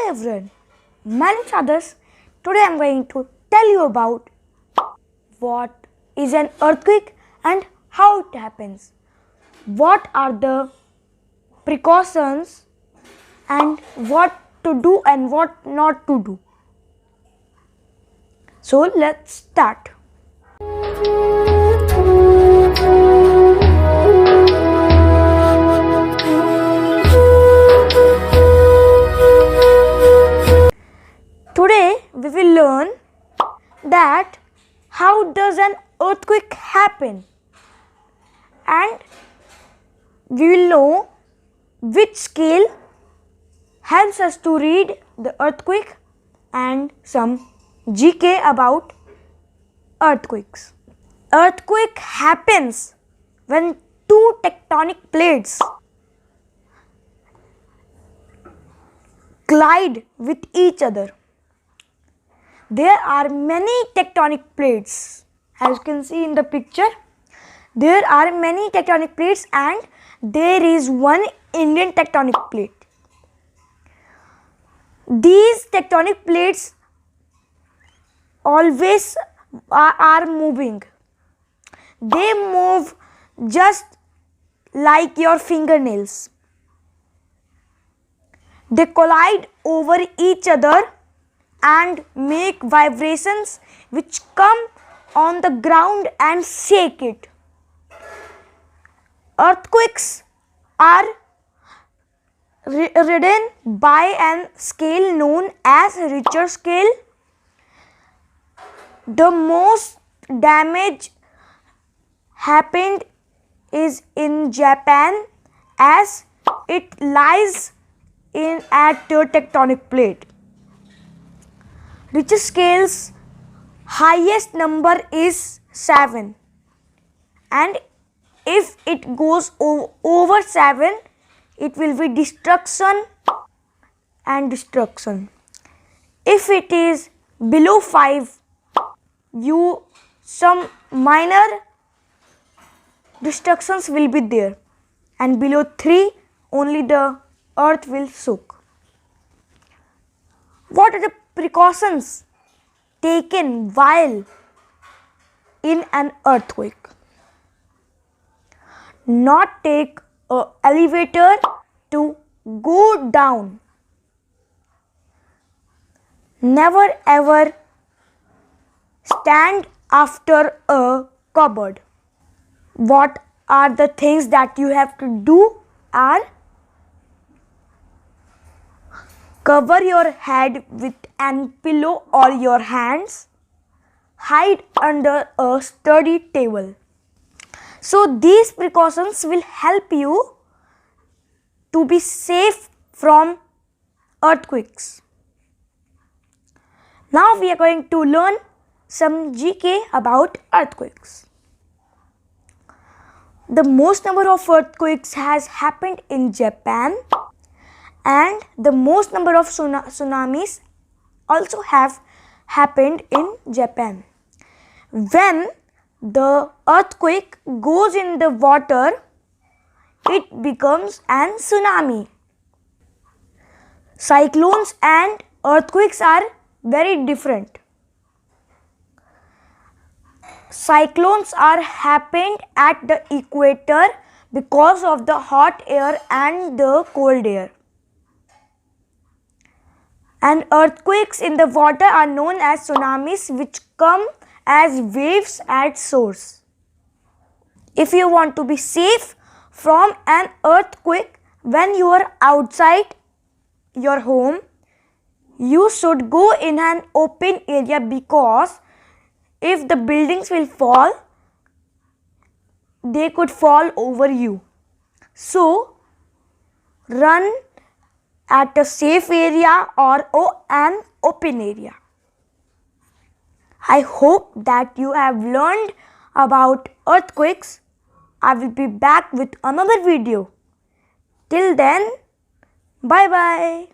everyone, my name is Adarsh. Today I am going to tell you about what is an earthquake and how it happens. What are the precautions and what to do and what not to do. So let's start. Today we will learn that how does an earthquake happen, and we will know which scale helps us to read the earthquake and some GK about earthquakes. Earthquake happens when two tectonic plates collide with each other. There are many tectonic plates. As you can see in the picture, there are many tectonic plates and there is one Indian tectonic plate. These tectonic plates always are moving. They move just like your fingernails. They collide over each other and make vibrations which come on the ground and shake it. Earthquakes are ridden by a scale known as Richter scale. The most damage happened is in Japan, as it lies at the tectonic plate. Richter scale's highest number is 7, and if it goes over 7, it will be destruction and destruction. If it is below 5, some minor destructions will be there, and below 3 only the earth will shook. What are the precautions taken while in an earthquake? Not take an elevator to go down. Never ever stand after a cupboard. What are the things that you have to do are: cover your head with an pillow or your hands. Hide under a sturdy table. So these precautions will help you to be safe from earthquakes. Now we are going to learn some GK about earthquakes. The most number of earthquakes has happened in Japan, and the most number of tsunamis also have happened in Japan. When the earthquake goes in the water, it becomes an tsunami. Cyclones and earthquakes are very different. Cyclones are happened at the equator because of the hot air and the cold air. And earthquakes in the water are known as tsunamis, which come as waves at source. If you want to be safe from an earthquake when you are outside your home, you should go in an open area, because if the buildings will fall, they could fall over you. So run at a safe area or an open area. I hope that you have learned about earthquakes. I will be back with another video. Till then, bye bye.